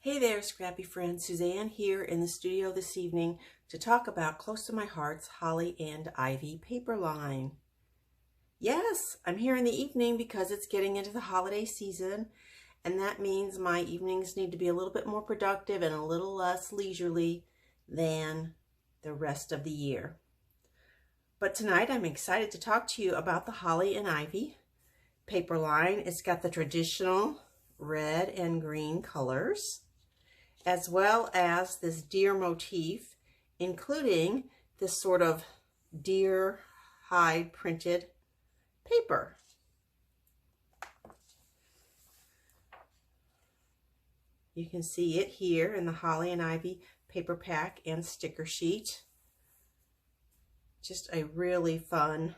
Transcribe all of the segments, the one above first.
Hey there, scrappy friend. Suzanne here in the studio this evening to talk about Close to My Heart's Holly and Ivy paper line. Yes, I'm here in the evening because it's getting into the holiday season, and that means my evenings need to be a little bit more productive and a little less leisurely than the rest of the year. But tonight I'm excited to talk to you about the Holly and Ivy paper line. It's got the traditional red and green colors, as well as this deer motif, including this sort of deer hide printed paper. You can see it here in the Holly and Ivy paper pack and sticker sheet. Just a really fun,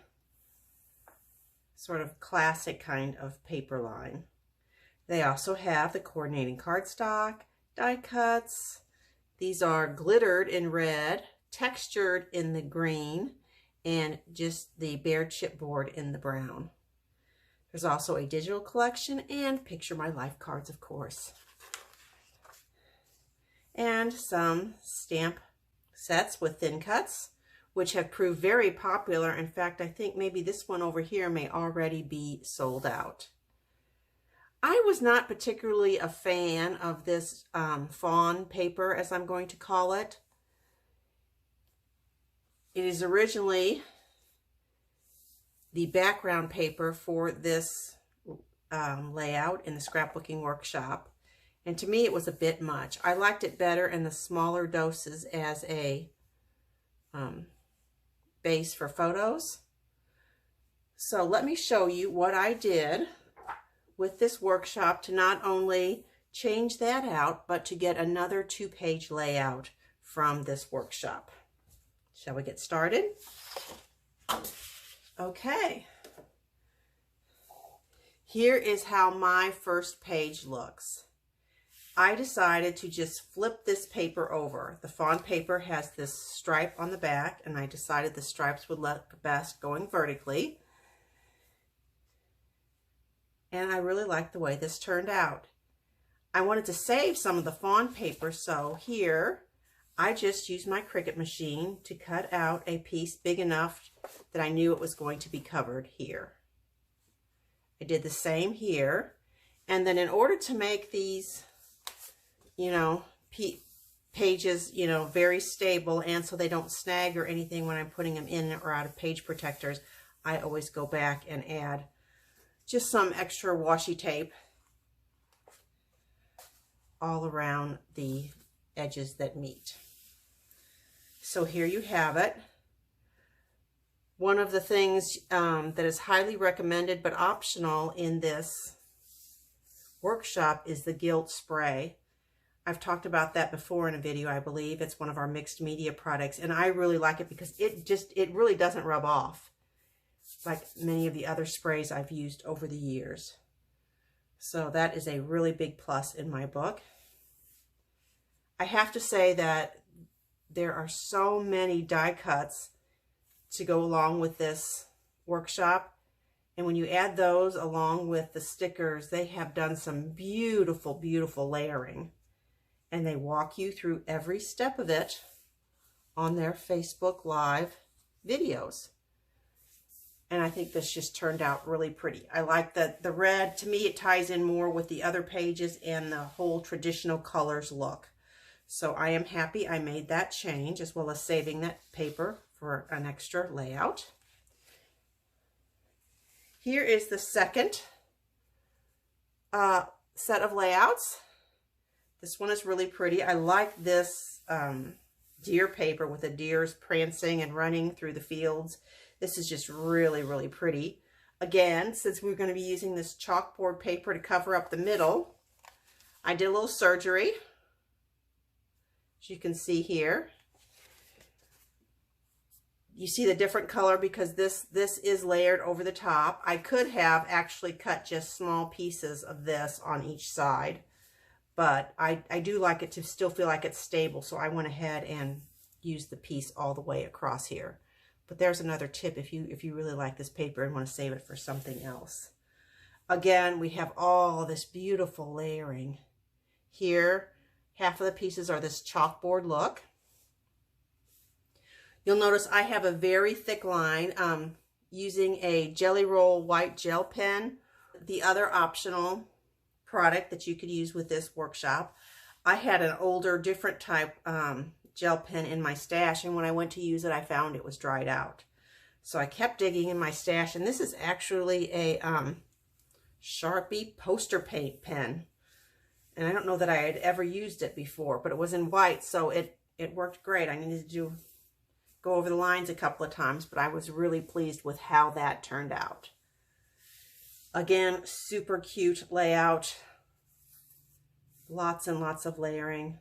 sort of classic kind of paper line. They also have the coordinating cardstock, die cuts. These are glittered in red, textured in the green, and just the bare chipboard in the brown. There's also a digital collection and Picture My Life cards, of course. And some stamp sets with thin cuts, which have proved very popular. In fact, I think maybe this one over here may already be sold out. I was not particularly a fan of this fawn paper, as I'm going to call it. It is originally the background paper for this layout in the scrapbooking workshop, and to me it was a bit much. I liked it better in the smaller doses as a base for photos. So let me show you what I did with this workshop to not only change that out, but to get another 2-page layout from this workshop. Shall we get started? Okay. Here is how my first page looks. I decided to just flip this paper over. The fawn paper has this stripe on the back, and I decided the stripes would look best going vertically. And I really like the way this turned out. I wanted to save some of the fawn paper, so here I just used my Cricut machine to cut out a piece big enough that I knew it was going to be covered here. I did the same here, and then in order to make these, pages, very stable, and so they don't snag or anything when I'm putting them in or out of page protectors, I always go back and add just some extra washi tape all around the edges that meet. So here you have it. One of the things that is highly recommended but optional in this workshop is the gilt spray. I've talked about that before in a video, I believe. It's one of our mixed media products, and I really like it because it really doesn't rub off like many of the other sprays I've used over the years. So that is a really big plus in my book. I have to say that there are so many die cuts to go along with this workshop, and when you add those along with the stickers, they have done some beautiful, beautiful layering, and they walk you through every step of it on their Facebook Live videos. And I think this just turned out really pretty. I like the red. To me, it ties in more with the other pages and the whole traditional colors look. So I am happy I made that change, as well as saving that paper for an extra layout. Here is the second set of layouts. This one is really pretty. I like this deer paper with the deers prancing and running through the fields. This is just really, really pretty. Again, since we're going to be using this chalkboard paper to cover up the middle, I did a little surgery, as you can see here. You see the different color because this is layered over the top. I could have actually cut just small pieces of this on each side, but I do like it to still feel like it's stable, so I went ahead and used the piece all the way across here. But there's another tip if you really like this paper and want to save it for something else. Again, we have all this beautiful layering. Here, half of the pieces are this chalkboard look. You'll notice I have a very thick line using a Jelly Roll white gel pen. The other optional product that you could use with this workshop, I had an older, different type gel pen in my stash, and when I went to use it, I found it was dried out. So I kept digging in my stash, and this is actually a Sharpie poster paint pen. And I don't know that I had ever used it before, but it was in white, so it worked great. I needed to go over the lines a couple of times, but I was really pleased with how that turned out. Again, super cute layout. Lots and lots of layering.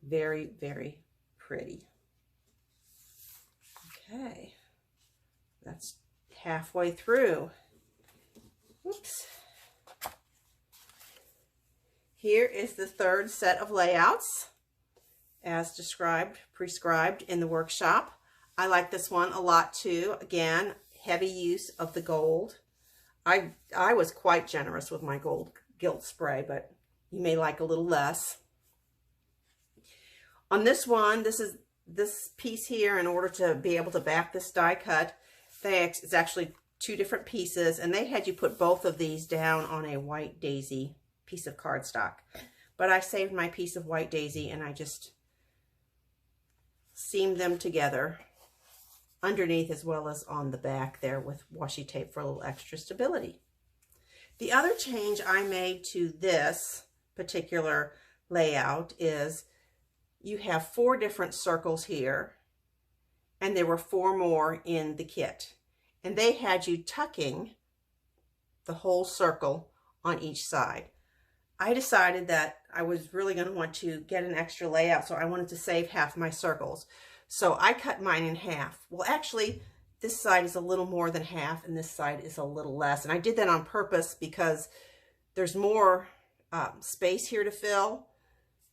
Very, very pretty. Okay, that's halfway through. Oops. Here is the third set of layouts as prescribed in the workshop. I like this one a lot too. Again, heavy use of the gold. I was quite generous with my gold gilt spray, but you may like a little less. On this one, this piece here, in order to be able to back this die cut, it's actually two different pieces, and they had you put both of these down on a white daisy piece of cardstock. But I saved my piece of white daisy and I just seamed them together underneath as well as on the back there with washi tape for a little extra stability. The other change I made to this particular layout is you have 4 different circles here, and there were 4 more in the kit. And they had you tucking the whole circle on each side. I decided that I was really going to want to get an extra layout, so I wanted to save half my circles. So I cut mine in half. Well, actually, this side is a little more than half, and this side is a little less. And I did that on purpose because there's more space here to fill.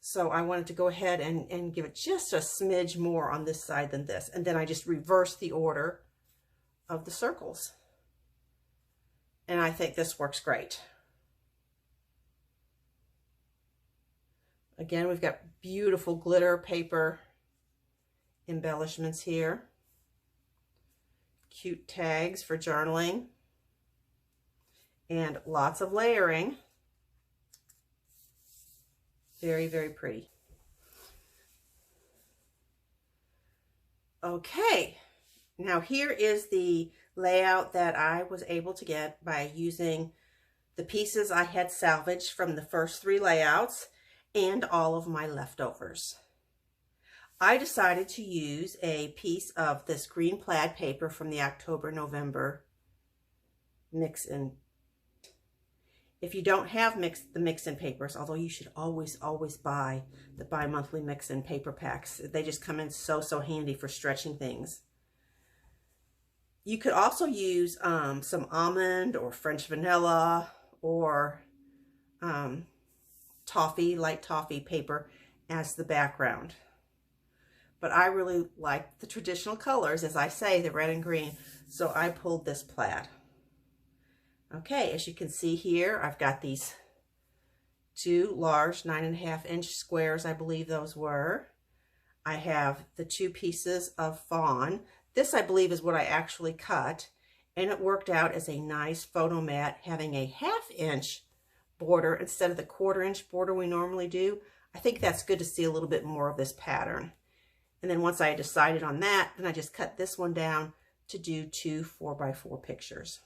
So I wanted to go ahead and give it just a smidge more on this side than this. And then I just reversed the order of the circles. And I think this works great. Again, we've got beautiful glitter paper embellishments here. Cute tags for journaling. And lots of layering. Very, very pretty. Okay, now here is the layout that I was able to get by using the pieces I had salvaged from the first 3 layouts and all of my leftovers. I decided to use a piece of this green plaid paper from the October-November mix-in. If you don't have the mix-in papers, although you should always buy the bi-monthly mix-in paper packs. They just come in so handy for stretching things. You could also use some almond or French vanilla or toffee, light toffee paper as the background. But I really like the traditional colors, as I say, the red and green, so I pulled this plaid. Okay, as you can see here, I've got these 2 large 9.5-inch squares, I believe those were. I have the 2 pieces of fawn. This, I believe, is what I actually cut, and it worked out as a nice photo mat having a 1/2-inch border instead of the 1/4-inch border we normally do. I think that's good to see a little bit more of this pattern. And then once I decided on that, then I just cut this one down to do 2 4x4 pictures.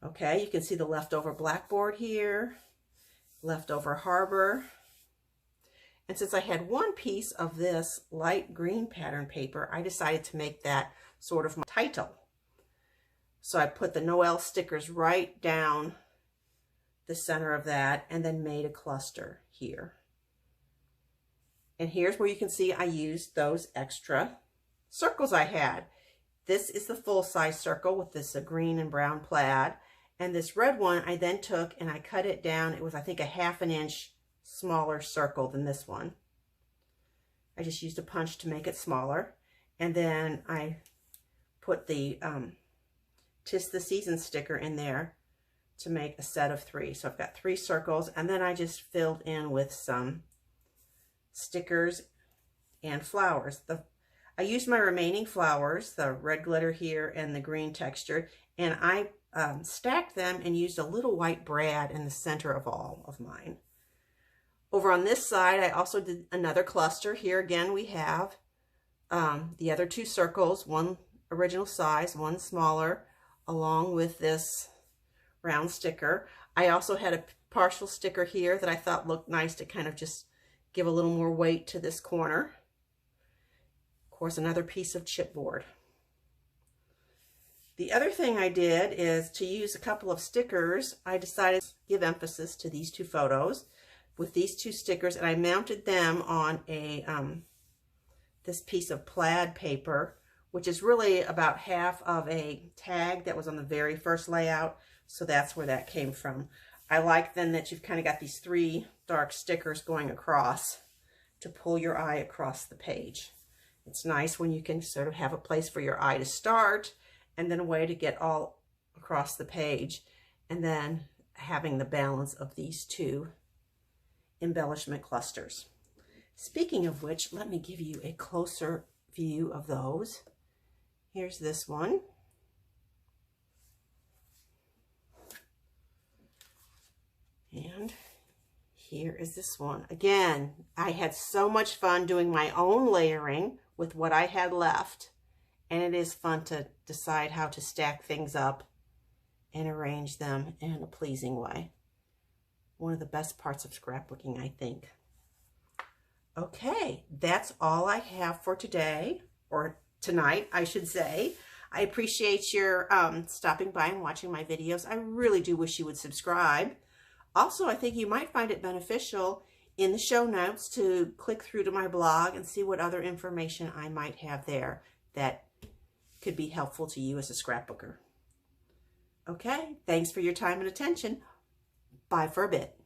Okay, you can see the leftover blackboard here, leftover harbor. And since I had 1 piece of this light green pattern paper, I decided to make that sort of my title. So I put the Noel stickers right down the center of that and then made a cluster here. And here's where you can see I used those extra circles I had. This is the full-size circle with this green and brown plaid. And this red one I then took and I cut it down. It was, I think, a 1/2 inch smaller circle than this one. I just used a punch to make it smaller. And then I put the 'Tis the Season sticker in there to make a set of 3. So I've got 3 circles, and then I just filled in with some stickers and flowers. I used my remaining flowers, the red glitter here and the green texture, and I stacked them and used a little white brad in the center of all of mine. Over on this side, I also did another cluster. Here again, we have the other 2 circles, one original size, one smaller, along with this round sticker. I also had a partial sticker here that I thought looked nice to kind of just give a little more weight to this corner. Of course, another piece of chipboard. The other thing I did is to use a couple of stickers. I decided to give emphasis to these 2 photos with these 2 stickers, and I mounted them on a this piece of plaid paper, which is really about half of a tag that was on the very first layout. So that's where that came from. I like then that you've kind of got these 3 dark stickers going across to pull your eye across the page. It's nice when you can sort of have a place for your eye to start and then a way to get all across the page, and then having the balance of these 2 embellishment clusters. Speaking of which, let me give you a closer view of those. Here's this one. And here is this one. Again, I had so much fun doing my own layering with what I had left. And it is fun to decide how to stack things up and arrange them in a pleasing way. One of the best parts of scrapbooking, I think. Okay, that's all I have for today, or tonight, I should say. I appreciate your stopping by and watching my videos. I really do wish you would subscribe. Also, I think you might find it beneficial in the show notes to click through to my blog and see what other information I might have there that could be helpful to you as a scrapbooker. Okay, thanks for your time and attention. Bye for a bit.